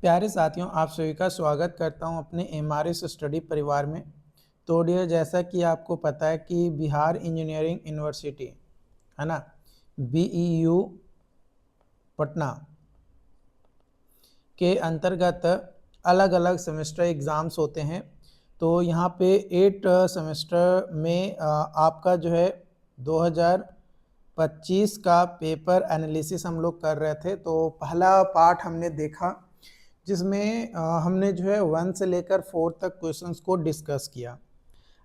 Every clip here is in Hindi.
प्यारे साथियों, आप सभी का स्वागत करता हूं अपने एमआरएस स्टडी परिवार में। तो डियर, जैसा कि आपको पता है कि बिहार इंजीनियरिंग यूनिवर्सिटी है ना, BEU पटना के अंतर्गत अलग अलग सेमेस्टर एग्ज़ाम्स होते हैं। तो यहाँ पे 8 सेमेस्टर में आपका जो है 2025 का पेपर एनालिसिस हम लोग कर रहे थे। तो पहला पार्ट हमने देखा जिसमें हमने जो है 1 से लेकर 4 तक क्वेश्चंस को डिस्कस किया।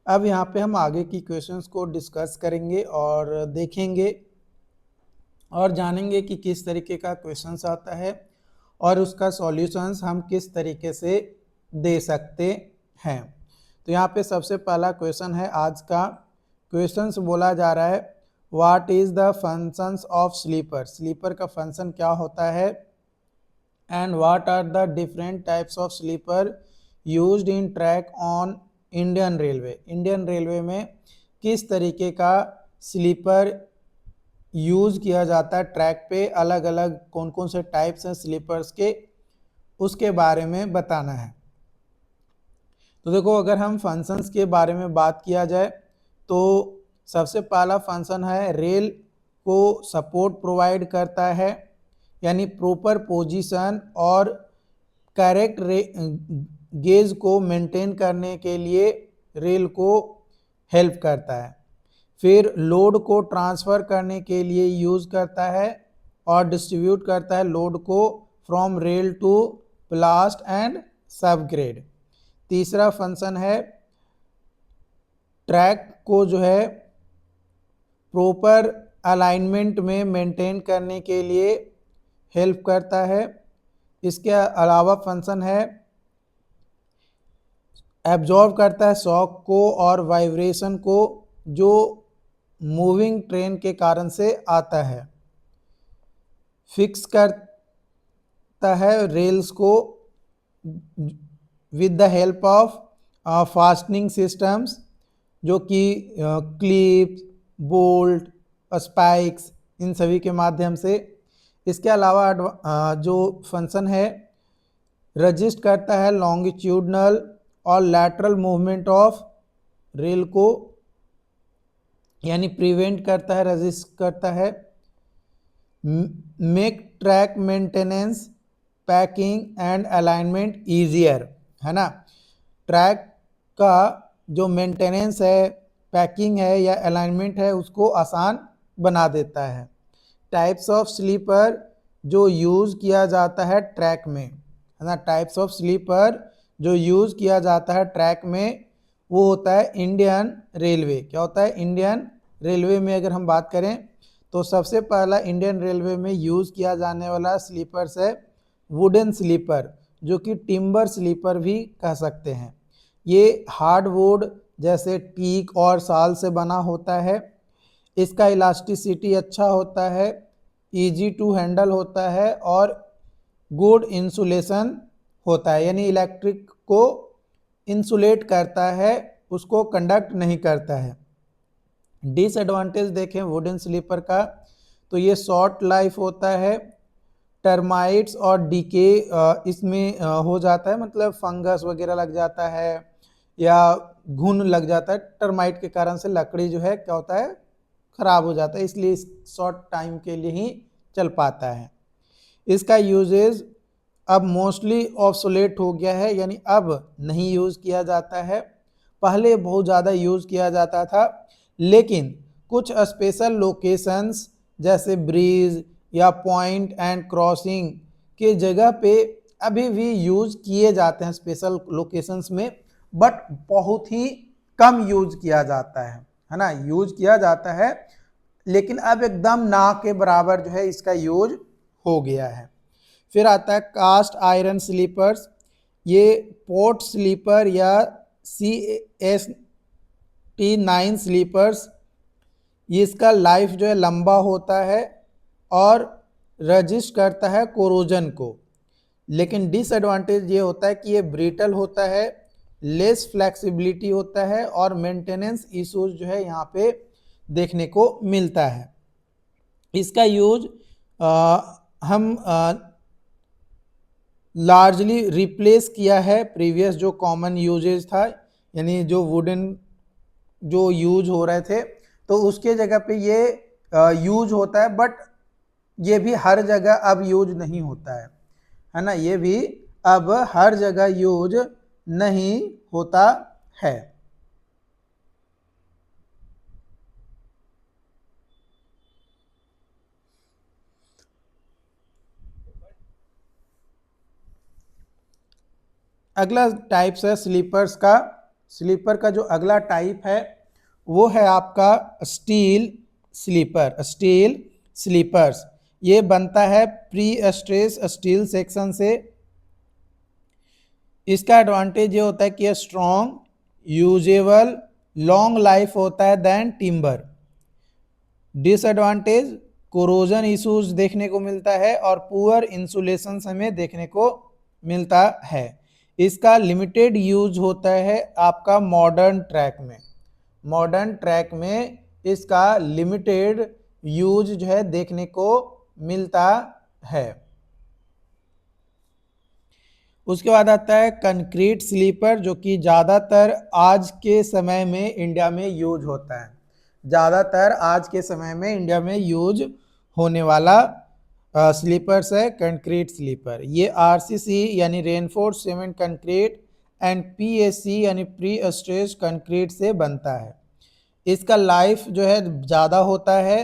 अब यहाँ पे हम आगे की क्वेश्चंस को डिस्कस करेंगे और देखेंगे और जानेंगे कि किस तरीके का क्वेश्चंस आता है और उसका सॉल्यूशंस हम किस तरीके से दे सकते हैं। तो यहाँ पे सबसे पहला क्वेश्चन है आज का। क्वेश्चंस बोला जा रहा है, what is the functions of sleeper. Sleeper का फंक्शन क्या होता है and what are the different types of sleeper used in track on Indian railway. Indian railway में किस तरीके का स्लीपर यूज़ किया जाता है ट्रैक पे, अलग अलग कौन कौन से टाइप्स हैं स्लीपर्स के, उसके बारे में बताना है। तो देखो, अगर हम फंक्शंस के बारे में बात किया जाए तो सबसे पहला फंक्शन है रेल को सपोर्ट प्रोवाइड करता है, यानी प्रॉपर पोजीशन और करेक्ट गेज को मेंटेन करने के लिए रेल को हेल्प करता है। फिर लोड को ट्रांसफ़र करने के लिए यूज़ करता है और डिस्ट्रीब्यूट करता है लोड को from rail to ballast and subgrade. तीसरा फंक्शन है ट्रैक को जो है प्रॉपर अलाइनमेंट में मेंटेन करने के लिए हेल्प करता है। इसके अलावा फंक्शन है एब्जॉर्ब करता है शॉक को और वाइब्रेशन को जो मूविंग ट्रेन के कारण से आता है। फिक्स करता है रेल्स को with the help of fastening systems, जो कि क्लिप्स, बोल्ट, स्पाइक्स, इन सभी के माध्यम से। इसके अलावा जो फंक्शन है रजिस्ट करता है लॉन्गिट्यूडनल और लैटरल मूवमेंट ऑफ रेल को, यानी प्रिवेंट करता है, रजिस्ट करता है। Make track maintenance, packing and alignment easier, है ना। ट्रैक का जो मेंटेनेंस है, पैकिंग है या अलाइनमेंट है, उसको आसान बना देता है। टाइप्स ऑफ स्लीपर जो यूज़ किया जाता है ट्रैक में, है ना, टाइप्स ऑफ स्लीपर जो यूज़ किया जाता है ट्रैक में वो होता है इंडियन रेलवे। क्या होता है? इंडियन रेलवे में अगर हम बात करें तो सबसे पहला इंडियन रेलवे में यूज़ किया जाने वाला स्लीपर्स है वुडन स्लीपर, जो कि टिम्बर स्लीपर भी कह सकते हैं। ये हार्डवुड जैसे टीक और साल से बना होता है। इसका इलास्टिसिटी अच्छा होता है, इजी टू हैंडल होता है और गुड इंसुलेशन होता है, यानी इलेक्ट्रिक को इंसुलेट करता है, उसको कंडक्ट नहीं करता है। डिसएडवांटेज देखें वुडन स्लीपर का तो ये शॉर्ट लाइफ होता है, टर्माइट्स और डीके इसमें हो जाता है, मतलब फंगस वगैरह लग जाता है या घुन लग जाता है, टर्माइट के कारण से लकड़ी जो है क्या होता है, ख़राब हो जाता है, इसलिए शॉर्ट टाइम के लिए ही चल पाता है। इसका यूजेज अब मोस्टली ऑब्सोलेट हो गया है, यानी अब नहीं यूज़ किया जाता है। पहले बहुत ज़्यादा यूज़ किया जाता था, लेकिन कुछ स्पेशल लोकेशंस जैसे ब्रिज या पॉइंट एंड क्रॉसिंग के जगह पे अभी भी यूज़ किए जाते हैं स्पेशल लोकेशंस में, बट बहुत ही कम यूज़ किया जाता है ना। यूज़ किया जाता है लेकिन अब एकदम ना के बराबर जो है इसका यूज हो गया है। फिर आता है कास्ट आयरन स्लीपर्स। ये पोर्ट स्लीपर या CST-9 स्लीपर्स, इसका लाइफ जो है लंबा होता है और रजिस्ट करता है कोरोजन को, लेकिन डिसएडवांटेज ये होता है कि ये ब्रिटल होता है, लेस फ्लेक्सिबिलिटी होता है और मेंटेनेंस इश्यूज जो है यहाँ पे देखने को मिलता है। इसका यूज हम लार्जली रिप्लेस किया है प्रीवियस जो कॉमन यूजेज था, यानी जो वुडन जो यूज हो रहे थे तो उसके जगह पे ये यूज होता है, बट ये भी हर जगह अब यूज नहीं होता है ना, ये भी अब हर जगह यूज नहीं होता है। अगला टाइप्स है स्लीपर्स का। स्लीपर का जो अगला टाइप है वो है आपका स्टील स्लीपर। स्टील स्लीपर्स ये बनता है प्री स्ट्रेस स्टील सेक्शन से। इसका एडवांटेज ये होता है कि ये स्ट्रॉन्ग, यूजेबल, लॉन्ग लाइफ होता है then timber. Disadvantage corrosion issues देखने को मिलता है और पुअर इंसुलेशन हमें देखने को मिलता है। इसका लिमिटेड यूज होता है आपका मॉडर्न ट्रैक में। मॉडर्न ट्रैक में इसका लिमिटेड यूज जो है देखने को मिलता है। उसके बाद आता है कंक्रीट स्लीपर, जो कि ज़्यादातर आज के समय में इंडिया में यूज होता है। ज़्यादातर आज के समय में इंडिया में यूज होने वाला स्लीपर्स है कंक्रीट स्लीपर। ये आरसीसी यानी reinforce cement concrete and PSC यानी प्री स्ट्रेस्ड कंक्रीट से बनता है। इसका लाइफ जो है ज़्यादा होता है,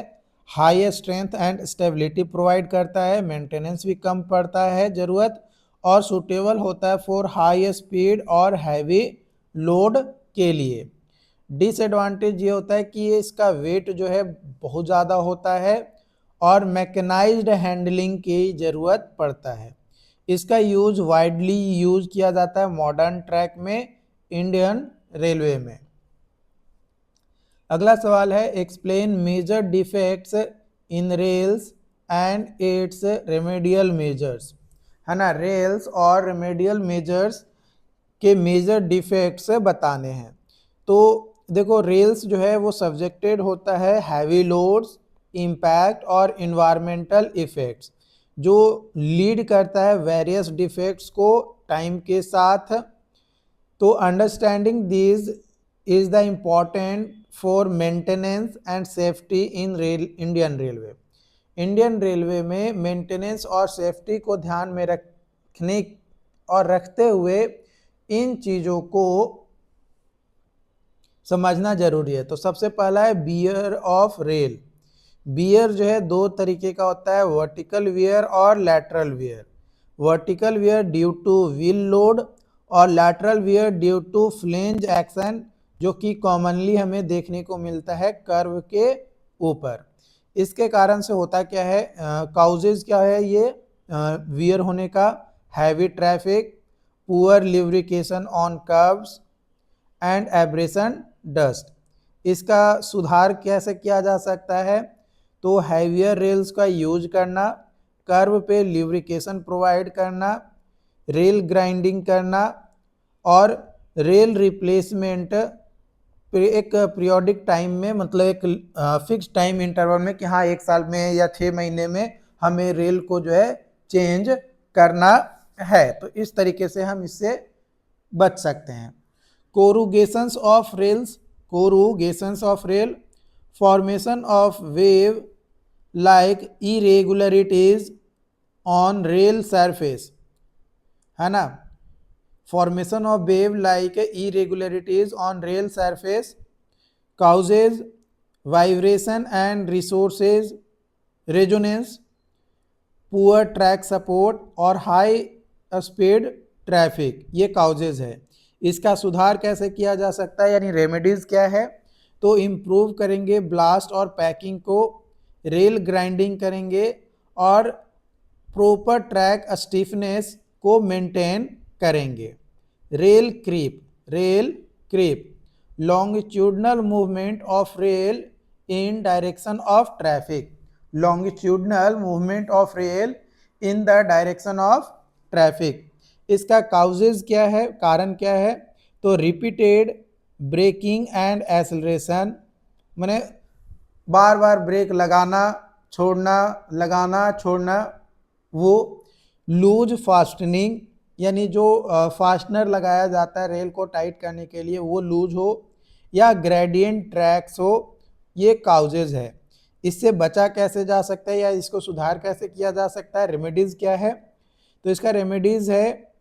high strength and stability provide करता है, मेंटेनेंस भी कम पड़ता है ज़रूरत, और सूटेबल होता है फॉर हाई स्पीड और हैवी लोड के लिए। डिसएडवांटेज ये होता है कि इसका वेट जो है बहुत ज़्यादा होता है और मैकेनाइज्ड हैंडलिंग की ज़रूरत पड़ता है। इसका यूज वाइडली यूज किया जाता है मॉडर्न ट्रैक में, इंडियन रेलवे में। अगला सवाल है explain major defects in rails and its remedial measures, है ना। रेल्स और रेमेडियल मेजर्स के मेजर डिफेक्ट्स बताने हैं। तो देखो रेल्स जो है वो सब्जेक्टेड होता है हैवी लोड्स, इम्पैक्ट और इन्वायरमेंटल इफेक्ट्स, जो लीड करता है वेरियस डिफेक्ट्स को टाइम के साथ। तो understanding this is the important for maintenance and safety in Indian railway. Indian railway में मेंटेनेंस और सेफ्टी को ध्यान में रखने और रखते हुए इन चीज़ों को समझना जरूरी है। तो सबसे पहला है बियर ऑफ रेल। बियर जो है दो तरीके का होता है, वर्टिकल वियर और lateral wear. Vertical wear due to wheel load और lateral wear due to flange action, जो कि कॉमनली हमें देखने को मिलता है कर्व के ऊपर। इसके कारण से होता क्या है, काउजेज क्या है ये वियर होने का, heavy traffic, poor lubrication on curves and abrasion dust. इसका सुधार कैसे किया जा सकता है, तो हैवियर रेल्स का यूज करना, कर्व पे लिब्रिकेशन प्रोवाइड करना, रेल ग्राइंडिंग करना और रेल रिप्लेसमेंट एक पीरियोडिक टाइम में, मतलब एक फिक्स टाइम इंटरवल में कि हाँ 1 साल में या 6 महीने में हमें रेल को जो है चेंज करना है। तो इस तरीके से हम इससे बच सकते हैं। Corrugations of rails, corrugations of rail, formation of wave like irregularities on rail surface, है ना। Formation of wave like irregularities on rail surface causes vibration and resources resonance, poor track support और high speed traffic, ये काउजेज है। इसका सुधार कैसे किया जा सकता है, यानी रेमेडीज क्या है, तो इम्प्रूव करेंगे ब्लास्ट और पैकिंग को, रेल ग्राइंडिंग करेंगे और प्रॉपर ट्रैक स्टिफनेस को मेंटेन करेंगे। Rail creep, rail creep longitudinal movement of rail in direction of traffic, longitudinal movement of rail in the direction of traffic. इसका काउजेज क्या है, कारण क्या है, तो रिपीटेड ब्रेकिंग एंड एक्सेलरेशन, माने बार बार ब्रेक लगाना छोड़ना, लगाना छोड़ना, वो लूज फास्टनिंग यानी जो फास्टनर लगाया जाता है रेल को टाइट करने के लिए वो लूज हो, या ग्रेडियंट ट्रैक्स हो, ये काउजेज है। इससे बचा कैसे जा सकता है या इसको सुधार कैसे किया जा सकता है, रेमेडीज क्या है? तो इसका रेमेडीज है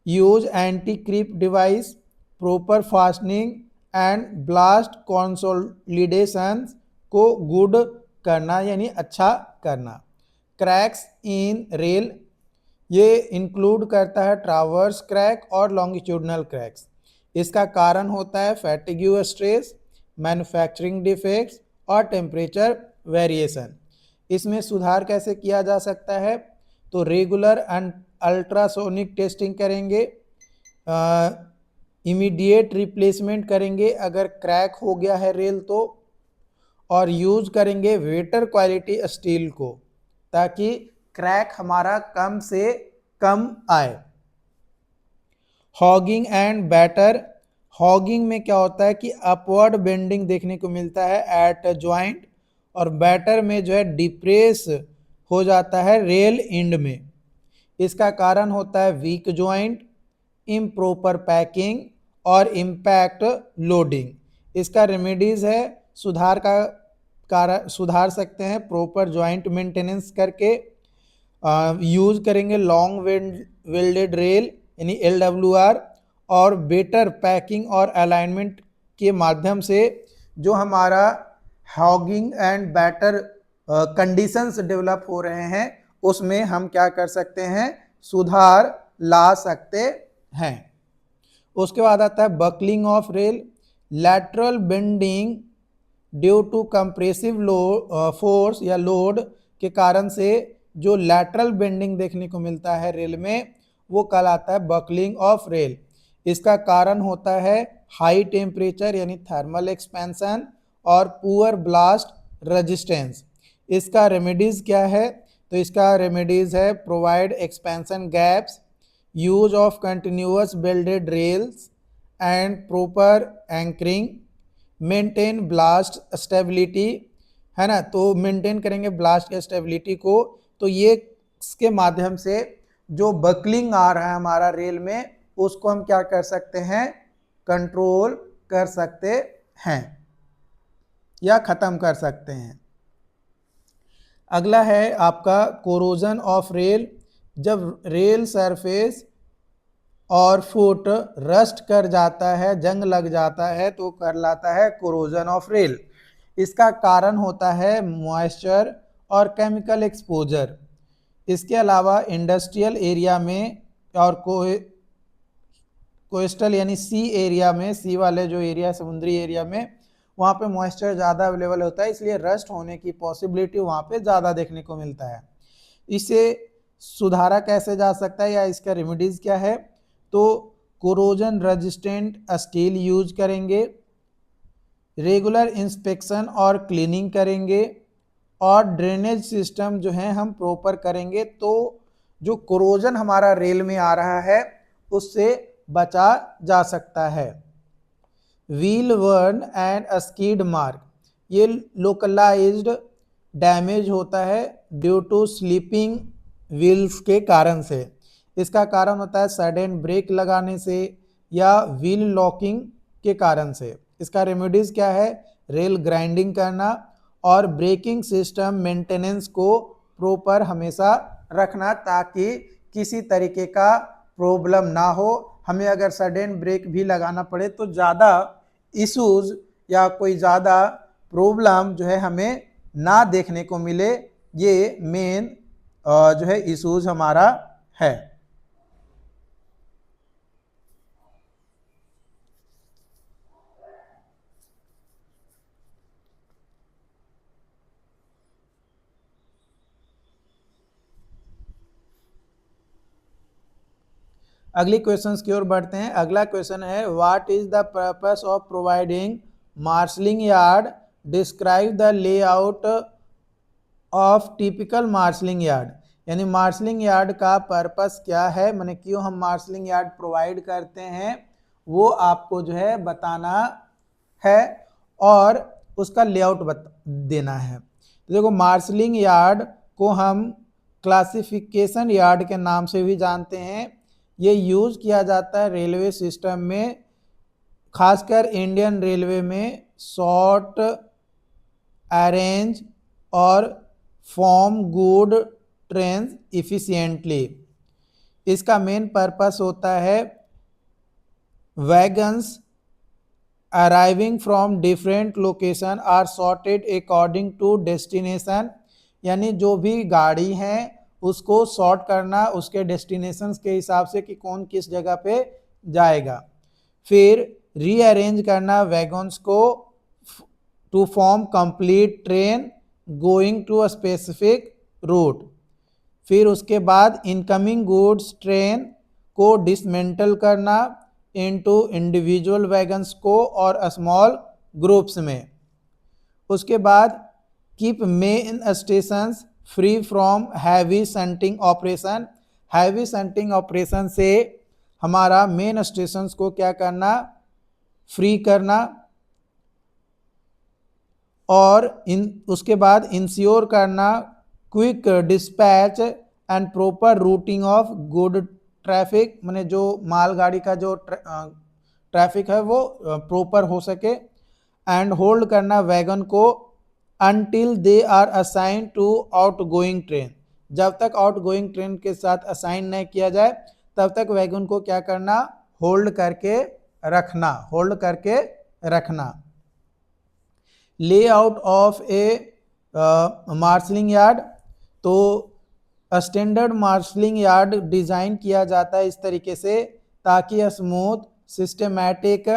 use anti creep device, proper fastening and ballast consolidation को गुड करना यानी अच्छा करना। क्रैक्स इन रेल, ये इंक्लूड करता है ट्रावर्स क्रैक और लॉन्गिट्यूडनल क्रैक्स। इसका कारण होता है फैटिग्यू स्ट्रेस, मैन्युफैक्चरिंग डिफेक्ट्स और टेम्परेचर वेरिएशन। इसमें सुधार कैसे किया जा सकता है? तो रेगुलर एंड अल्ट्रासोनिक टेस्टिंग करेंगे, इमीडिएट रिप्लेसमेंट करेंगे अगर क्रैक हो गया है रेल तो, और यूज करेंगे बेटर क्वालिटी स्टील को ताकि क्रैक हमारा कम से कम आए। हॉगिंग एंड बैटर, हॉगिंग में क्या होता है कि अपवर्ड बेंडिंग देखने को मिलता है एट ज्वाइंट, और बैटर में जो है डिप्रेस हो जाता है रेल एंड में। इसका कारण होता है वीक ज्वाइंट, इम्प्रॉपर पैकिंग और इम्पैक्ट लोडिंग। इसका रेमेडीज है सुधार सकते हैं प्रॉपर ज्वाइंट मेंटेनेंस करके, यूज करेंगे लॉन्ग वेल्डेड रेल यानी LWR, और बेटर पैकिंग और अलाइनमेंट के माध्यम से जो हमारा hogging and batter conditions develop हो रहे हैं उसमें हम क्या कर सकते हैं, सुधार ला सकते हैं। उसके बाद आता है buckling of rail, lateral bending due to compressive force या लोड के कारण से जो लैटरल बेंडिंग देखने को मिलता है रेल में वो कहलाता है बकलिंग ऑफ रेल। इसका कारण होता है हाई टेम्परेचर यानी थर्मल एक्सपेंशन और पुअर ब्लास्ट रेजिस्टेंस। इसका रेमेडीज क्या है? तो इसका रेमेडीज है provide expansion gaps, use of continuous welded rails and proper anchoring, maintain ballast stability, है ना, तो मेंटेन करेंगे ब्लास्ट के स्टेबिलिटी को। तो ये इसके माध्यम से जो बकलिंग आ रहा है हमारा रेल में उसको हम क्या कर सकते हैं, कंट्रोल कर सकते हैं या खत्म कर सकते हैं। अगला है आपका कोरोजन ऑफ रेल, जब रेल सरफेस और फुट रस्ट कर जाता है, जंग लग जाता है तो कहलाता है कोरोजन ऑफ रेल। इसका कारण होता है मॉइस्चर और केमिकल एक्सपोजर। इसके अलावा इंडस्ट्रियल एरिया में और कोस्टल यानी सी एरिया में, सी वाले जो एरिया समुद्री एरिया में वहाँ पे मॉइस्चर ज़्यादा अवेलेबल होता है, इसलिए रस्ट होने की पॉसिबिलिटी वहाँ पे ज़्यादा देखने को मिलता है। इसे सुधारा कैसे जा सकता है या इसका रेमेडीज क्या है? तो कोरोजन रेजिस्टेंट स्टील यूज करेंगे, रेगुलर इंस्पेक्शन और क्लीनिंग करेंगे, और ड्रेनेज सिस्टम जो है हम प्रॉपर करेंगे तो जो कोरोजन हमारा रेल में आ रहा है उससे बचा जा सकता है। व्हील वर्न एंड स्कीड मार्क, ये लोकलाइज्ड डैमेज होता है ड्यू टू स्लीपिंग व्हील्स के कारण से। इसका कारण होता है सडन ब्रेक लगाने से या व्हील लॉकिंग के कारण से। इसका रेमेडीज क्या है? रेल ग्राइंडिंग करना और ब्रेकिंग सिस्टम मेंटेनेंस को प्रॉपर हमेशा रखना ताकि किसी तरीके का प्रॉब्लम ना हो। हमें अगर सडन ब्रेक भी लगाना पड़े तो ज़्यादा इश्यूज या कोई ज़्यादा प्रॉब्लम जो है हमें ना देखने को मिले, ये मेन जो है इश्यूज हमारा है। अगली क्वेश्चंस की ओर बढ़ते हैं। अगला क्वेश्चन है what is the purpose of providing marshalling yard, describe the layout of typical marshalling yard. यानी मार्शलिंग यार्ड का पर्पस क्या है, माने क्यों हम मार्शलिंग यार्ड प्रोवाइड करते हैं वो आपको जो है बताना है और उसका लेआउट देना है। तो देखो मार्शलिंग यार्ड को हम क्लासिफिकेशन यार्ड के नाम से भी जानते हैं। ये यूज़ किया जाता है रेलवे सिस्टम में, खासकर इंडियन रेलवे में सॉर्ट, अरेंज और फॉर्म गुड ट्रेन इफिशिएंटली। इसका मेन पर्पस होता है wagons arriving from different location are sorted according to destination, यानी जो भी गाड़ी हैं उसको सॉर्ट करना उसके डेस्टिनेशंस के हिसाब से कि कौन किस जगह पे जाएगा। फिर रीअरेंज करना वैगन्स को to form complete train going to a specific route. फिर उसके बाद इनकमिंग गुड्स ट्रेन को डिसमेंटल करना इनटू इंडिविजुअल वैगन्स को और स्मॉल ग्रुप्स में। उसके बाद keep main stations free from heavy shunting operation. Heavy shunting operation से हमारा मेन स्टेशंस को क्या करना, फ्री करना। और उसके बाद इंश्योर करना quick dispatch and proper routing of good traffic, माने जो मालगाड़ी का जो ट्रैफिक है वो प्रॉपर हो सके। एंड होल्ड करना वैगन को until they are assign to outgoing train. जब तक आउटगोइंग ट्रेन के साथ असाइन नहीं किया जाए तब तक वैगन को क्या करना, होल्ड करके रखना, होल्ड करके रखना। Layout of A marshalling yard, तो स्टैंडर्ड मार्शलिंग यार्ड डिज़ाइन किया जाता है इस तरीके से ताकि स्मूथ सिस्टमैटिक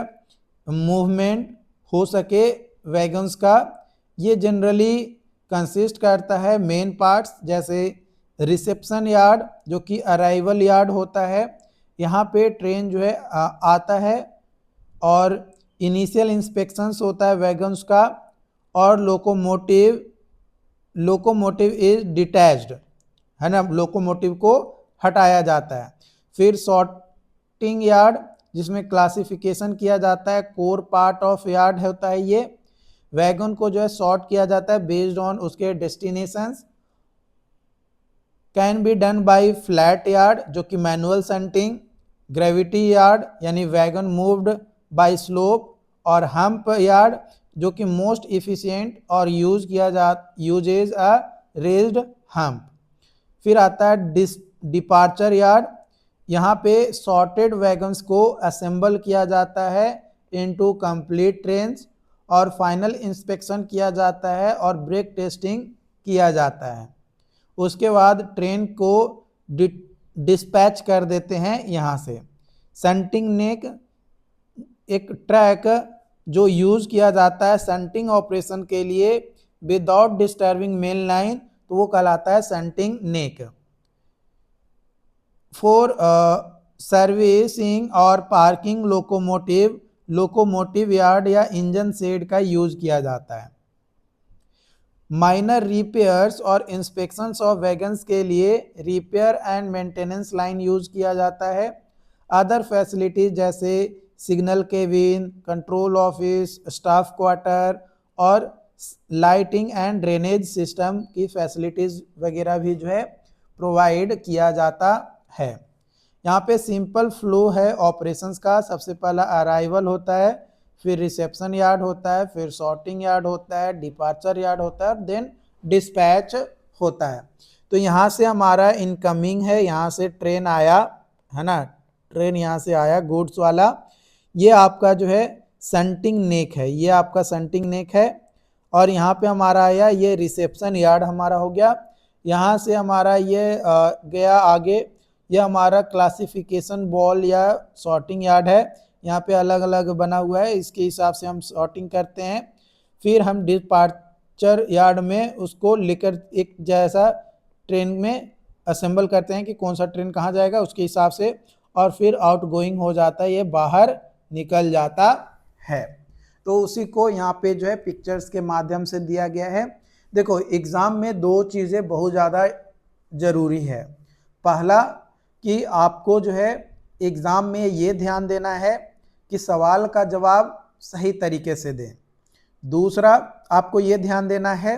मूवमेंट हो सके वैगन्स का। ये जनरली कंसिस्ट करता है मेन पार्ट्स, जैसे रिसेप्शन यार्ड जो कि अराइवल यार्ड होता है, यहाँ पे ट्रेन जो है आता है और इनिशियल इंस्पेक्शंस होता है वैगन्स का। और लोकोमोटिव इज डिटैच्ड, है ना, लोकोमोटिव को हटाया जाता है। फिर सॉर्टिंग यार्ड जिसमें क्लासिफिकेशन किया जाता है, कोर पार्ट ऑफ यार्ड होता है ये। वैगन को जो है सॉर्ट किया जाता है बेस्ड ऑन उसके destinations. Can be done by flat yard जो कि मैनुअल शंटिंग, ग्रेविटी यार्ड यानी वैगन मूव्ड बाय स्लोप, और हम्प यार्ड जो कि मोस्ट इफिशिएंट और यूजेज अ रेज्ड हम्प। फिर आता है डिपार्चर यार्ड, यहाँ पे सॉर्टेड वैगन्स को असेंबल किया जाता है इनटू कंप्लीट ट्रेन्स और फाइनल इंस्पेक्शन किया जाता है और ब्रेक टेस्टिंग किया जाता है। उसके बाद ट्रेन को डिस्पैच कर देते हैं यहाँ से। शंटिंग नेक एक ट्रैक जो यूज़ किया जाता है शंटिंग ऑपरेशन के लिए विदाउट डिस्टर्बिंग मेन लाइन, तो वो कहलाता है शंटिंग नेक। फॉर सर्विसिंग और पार्किंग लोकोमोटिव यार्ड या इंजन शेड का यूज किया जाता है। माइनर रिपेयर्स और इंस्पेक्शंस ऑफ वैगन्स के लिए repair and maintenance line use किया जाता है। अदर फैसिलिटीज जैसे signal cabin, control office, staff quarter और लाइटिंग एंड ड्रेनेज सिस्टम की फैसिलिटीज वगैरह भी जो है प्रोवाइड किया जाता है। यहाँ पे सिंपल फ्लो है ऑपरेशंस का। सबसे पहला अराइवल होता है, फिर रिसेप्शन यार्ड होता है, फिर सॉर्टिंग यार्ड होता है, डिपार्चर यार्ड होता है, देन डिस्पैच होता है। तो यहाँ से हमारा इनकमिंग है, यहाँ से ट्रेन आया है ना, ट्रेन यहाँ से आया गुड्स वाला, ये आपका जो है शंटिंग नेक है, ये आपका शंटिंग नेक है। और यहाँ पे हमारा आया ये रिसेप्शन यार्ड हमारा हो गया। यहाँ से हमारा ये गया आगे, यह हमारा क्लासिफिकेशन बॉल या सॉर्टिंग यार्ड है। यहाँ पे अलग अलग बना हुआ है, इसके हिसाब से हम सॉर्टिंग करते हैं। फिर हम डिपार्चर यार्ड में उसको लेकर एक जैसा ट्रेन में असेंबल करते हैं कि कौन सा ट्रेन कहाँ जाएगा उसके हिसाब से, और फिर आउटगोइंग हो जाता है, ये बाहर निकल जाता है। तो उसी को यहाँ पे जो है पिक्चर्स के माध्यम से दिया गया है। देखो एग्ज़ाम में दो चीज़ें बहुत ज़्यादा ज़रूरी है। पहला कि आपको जो है एग्ज़ाम में ये ध्यान देना है कि सवाल का जवाब सही तरीके से दें। दूसरा आपको ये ध्यान देना है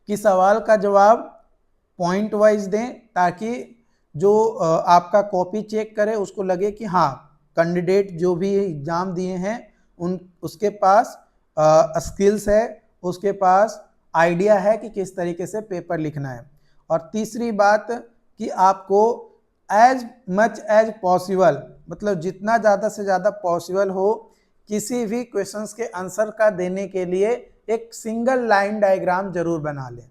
कि सवाल का जवाब पॉइंट वाइज दें, ताकि जो आपका कॉपी चेक करे उसको लगे कि हाँ कैंडिडेट जो भी एग्जाम दिए हैं उसके पास स्किल्स है, उसके पास आइडिया है कि किस तरीके से पेपर लिखना है। और तीसरी बात कि आपको एज मच एज पॉसिबल, मतलब जितना ज़्यादा से ज़्यादा पॉसिबल हो, किसी भी क्वेश्चंस के आंसर का देने के लिए एक सिंगल लाइन डायग्राम जरूर बना लें।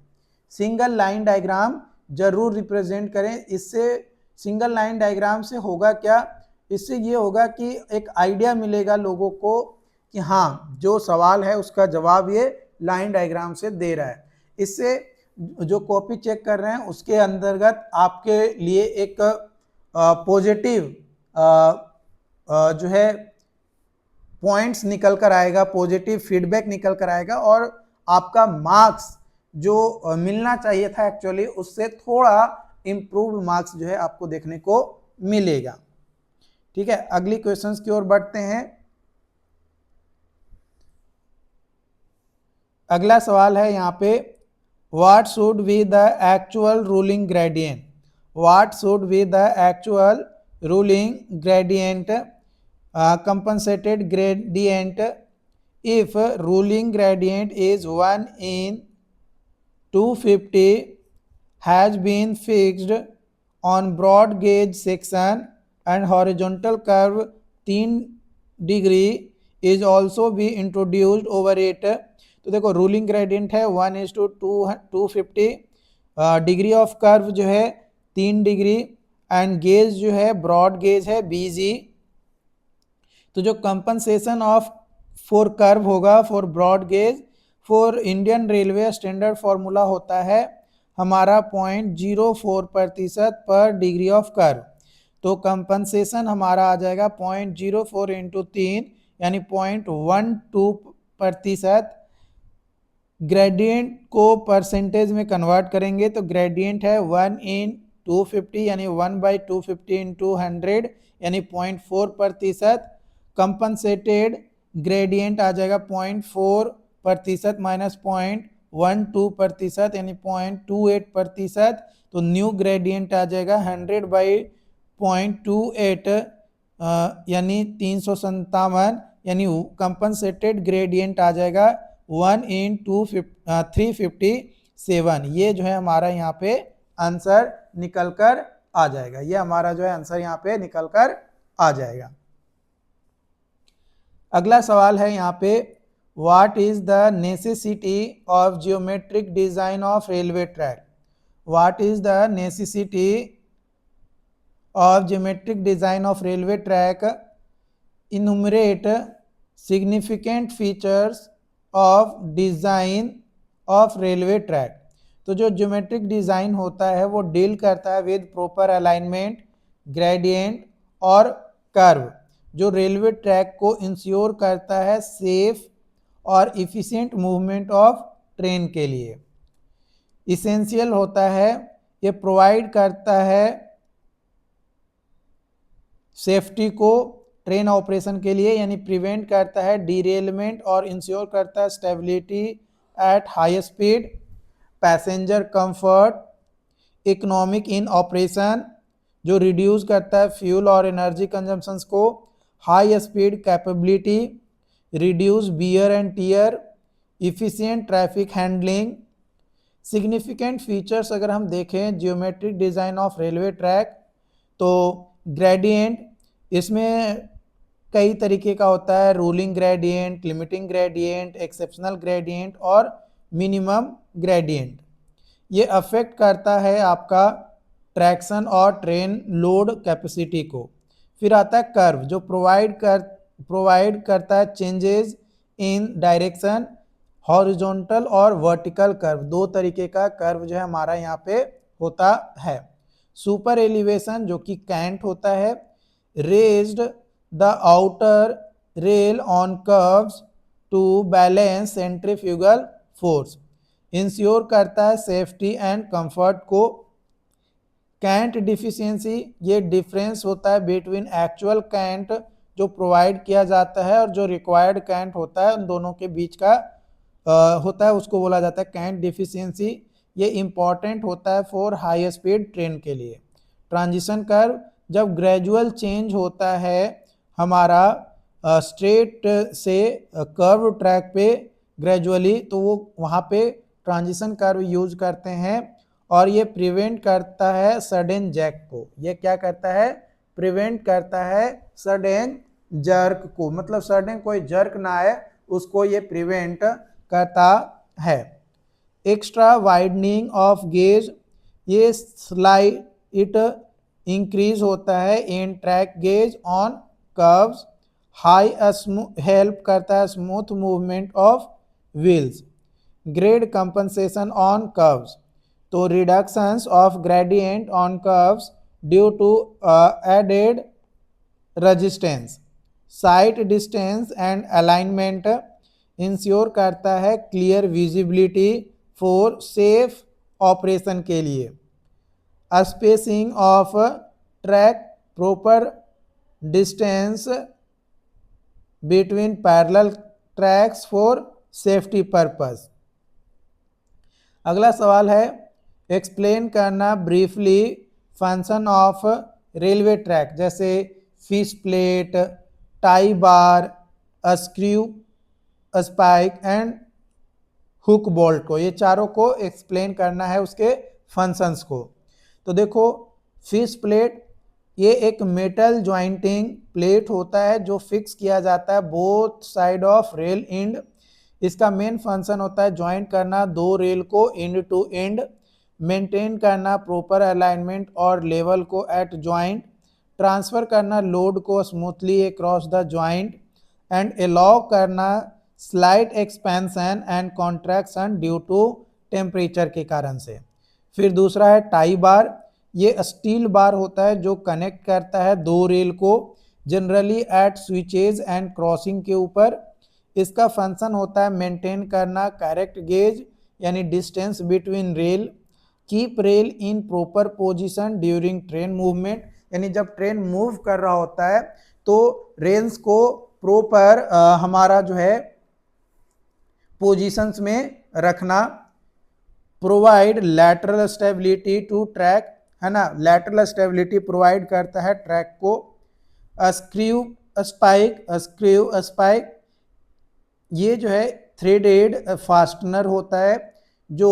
सिंगल लाइन डायग्राम जरूर रिप्रेजेंट करें। इससे सिंगल लाइन डायग्राम से होगा क्या, इससे ये होगा कि एक आइडिया मिलेगा लोगों को कि हाँ जो सवाल है उसका जवाब ये लाइन डायग्राम से दे रहा है। इससे जो कॉपी चेक कर रहे हैं उसके अंतर्गत आपके लिए एक पॉजिटिव जो है पॉइंट्स निकल कर आएगा, पॉजिटिव फीडबैक निकल कर आएगा, और आपका मार्क्स जो मिलना चाहिए था एक्चुअली उससे थोड़ा इम्प्रूव मार्क्स जो है आपको देखने को मिलेगा। ठीक है, अगली क्वेश्चंस की ओर बढ़ते हैं। अगला सवाल है यहाँ पे, what should be the actual ruling gradient, what should be the actual ruling gradient compensated gradient if ruling gradient is 1 in 250 has been fixed on broad gauge section and horizontal curve 3 degree is also be introduced over it। तो देखो रूलिंग ग्रेडियंट है 1:250, डिग्री ऑफ कर्व जो है 3 डिग्री, एंड गेज जो है ब्रॉड गेज है BG। तो जो कंपनसेशन ऑफ फॉर कर्व होगा for broad gauge for Indian railway standard formula होता है हमारा 0.04% पर डिग्री ऑफ कर्व। तो कंपनसेशन हमारा आ जाएगा 0.04 इंटू 3 यानी 0.12%। ग्रेडियंट को परसेंटेज में कन्वर्ट करेंगे तो ग्रेडियंट है 1/250 यानी 1/250 इंटू 100 यानी 0.4%। कंपनसेटेड ग्रेडियंट आ जाएगा 0.4% माइनस 0.12% यानी 0.28%। तो न्यू ग्रेडियंट आ जाएगा 100/0.28 यानी 357, यानी कंपनसेटेड ग्रेडियंट आ जाएगा 1/357। ये जो है हमारा यहाँ पे आंसर निकल कर आ जाएगा, ये हमारा जो है आंसर यहाँ पे निकल कर आ जाएगा। अगला सवाल है यहाँ पे, what is the necessity of geometric design of railway track, what is the necessity of geometric design of railway track, इनुमरेट significant features of design of railway track. तो जो ज्योमेट्रिक डिजाइन होता है वो डील करता है विद प्रॉपर अलाइनमेंट, ग्रेडियंट और कर्व, जो रेलवे ट्रैक को इंश्योर करता है सेफ और इफिशिएंट मूवमेंट ऑफ ट्रेन के लिए। इसेंशियल होता है, ये प्रोवाइड करता है सेफ्टी को ट्रेन ऑपरेशन के लिए, यानी प्रिवेंट करता है डीरेलमेंट और इंश्योर करता है stability at high speed, passenger comfort, economic in operation जो रिड्यूस करता है फ्यूल और एनर्जी कंजम्पशंस को, high speed capability, reduce wear and tear, efficient traffic handling. Significant features अगर हम देखें geometric design of railway track, तो ग्रेडियंट इसमें कई तरीके का होता है, ruling gradient, limiting gradient, exceptional gradient और मिनिमम ग्रेडियंट। ये अफेक्ट करता है आपका ट्रैक्शन और ट्रेन लोड कैपेसिटी को। फिर आता है कर्व जो प्रोवाइड करता है चेंजेस इन डायरेक्शन, हॉरिजॉन्टल और वर्टिकल कर्व, दो तरीके का कर्व जो है हमारा यहाँ पे होता है। सुपर एलिवेशन जो कि कैंट होता है, raised the outer rail on curves to balance centrifugal force, ensure करता है सेफ्टी एंड कंफर्ट को। कैंट डिफिशियंसी, ये डिफरेंस होता है बिटवीन एक्चुअल कैंट जो प्रोवाइड किया जाता है और जो रिक्वायर्ड कैंट होता है, उन दोनों के बीच का होता है, उसको बोला जाता है कैंट डिफिशियंसी। ये इम्पॉर्टेंट होता है फॉर हाई स्पीड ट्रेन के लिए। ट्रांजिशन कर्व जब ग्रेजुअल चेंज होता है हमारा स्ट्रेट से कर्व ट्रैक पे ग्रेजुअली, तो वो वहाँ पे ट्रांजिशन कर्व यूज करते हैं और ये प्रिवेंट करता है सडन जैक को। ये क्या करता है? प्रिवेंट करता है सडन जर्क को, मतलब सडन कोई जर्क ना आए उसको ये प्रिवेंट करता है। एक्स्ट्रा वाइडनिंग ऑफ गेज, ये स्लाइट इंक्रीज होता है in track gauge on curves. हाई हेल्प करता है smooth movement of wheels. Grade compensation on curves, तो reductions of gradient on curves due to added resistance. Sight distance and alignment ensure करता है clear visibility for safe operation के लिए। Spacing of track, proper distance between parallel tracks for safety purpose. अगला सवाल है एक्सप्लेन करना briefly function of railway track, जैसे fish plate, tie bar, screw, spike and hook bolt को, ये चारों को एक्सप्लेन करना है उसके फंक्शंस को। तो देखो फिश प्लेट ये एक मेटल ज्वाइंटिंग प्लेट होता है जो फिक्स किया जाता है both side of rail end. इसका मेन फंक्शन होता है ज्वाइंट करना दो रेल को एंड टू एंड, मेंटेन करना प्रॉपर अलाइनमेंट और लेवल को एट ज्वाइंट, ट्रांसफर करना लोड को smoothly across the joint and allow करना slight expansion and contraction due to temperature के कारण से। फिर दूसरा है टाई बार, ये स्टील बार होता है जो कनेक्ट करता है दो रेल को generally at switches and crossing के ऊपर। इसका फंक्शन होता है मेंटेन करना करेक्ट गेज यानी distance between rail, keep rail in proper position during train movement, यानी जब ट्रेन मूव कर रहा होता है तो रेल्स को प्रॉपर हमारा जो है पोजीशंस में रखना। Provide lateral stability to track, है ना, लैटरल स्टेबिलिटी प्रोवाइड करता है ट्रैक को। स्क्रू स्पाइक ये जो है थ्रेडेड फास्टनर होता है जो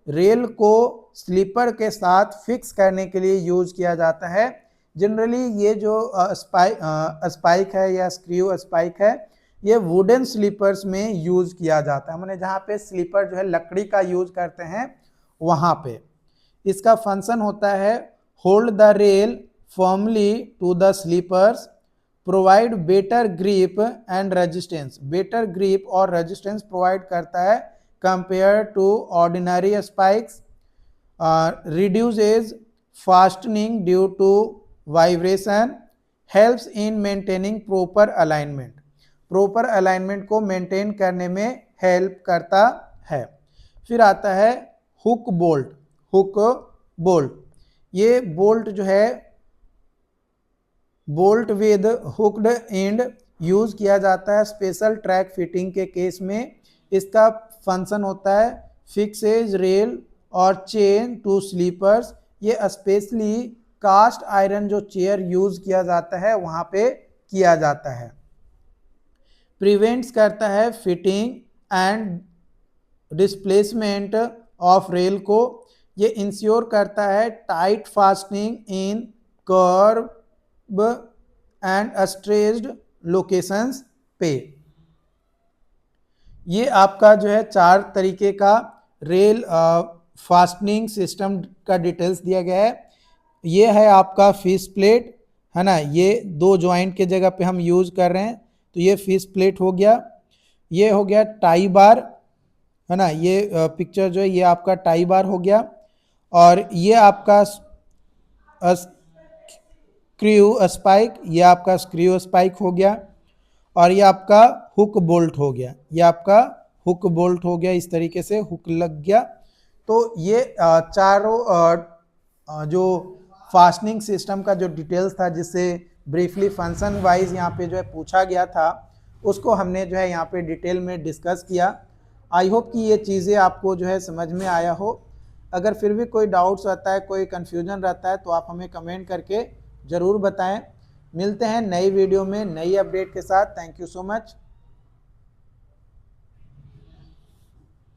रेल को स्लीपर के साथ फिक्स करने के लिए यूज किया जाता है। जनरली ये जो स्पाइक है या स्क्रू स्पाइक है ये वुडन स्लीपर्स में यूज किया जाता है, मैंने जहाँ पे स्लीपर जो है लकड़ी का यूज करते हैं वहाँ पे। इसका फंक्शन होता है hold the rail firmly to the sleepers, provide better grip and resistance, better grip और रेजिस्टेंस प्रोवाइड करता है compare to ordinary spikes, reduces fastening due to vibration, helps in maintaining proper alignment, proper alignment को maintain करने में help करता है। फिर आता है हुक बोल्ट, हुक बोल्ट, ये बोल्ट जो है bolt with hooked and use किया जाता है स्पेशल ट्रैक फिटिंग के केस में। इसका फंक्शन होता है फिक्सेज रेल और चेन टू स्लीपर्स, ये स्पेशली कास्ट आयरन जो चेयर यूज किया जाता है वहाँ पे किया जाता है। प्रिवेंट्स करता है fitting and displacement of rail को, ये इंश्योर करता है tight fastening in curve and stressed locations पे। ये आपका जो है 4 तरीके का रेल फास्टनिंग सिस्टम का डिटेल्स दिया गया है। ये है आपका फिश प्लेट, है ना, ये 2 जॉइंट के जगह पे हम यूज कर रहे हैं, तो ये फिश प्लेट हो गया। ये हो गया टाई बार, है ना, ये पिक्चर जो है ये आपका टाई बार हो गया। और ये आपका स्क्रू स्पाइक, ये आपका स्क्रू स्पाइक हो गया। और ये आपका हुक बोल्ट हो गया, ये आपका हुक बोल्ट हो गया, इस तरीके से हुक लग गया। तो ये चारों जो फास्टनिंग सिस्टम का जो डिटेल्स था जिससे ब्रीफली फंक्शन वाइज यहाँ पे जो है पूछा गया था उसको हमने जो है यहाँ पे डिटेल में डिस्कस किया। आई होप कि ये चीज़ें आपको जो है समझ में आया हो। अगर फिर भी कोई डाउट्स रहता है, कोई कन्फ्यूजन रहता है तो आप हमें कमेंट करके ज़रूर बताएं। मिलते हैं नई वीडियो में नई अपडेट के साथ। Thank you so much.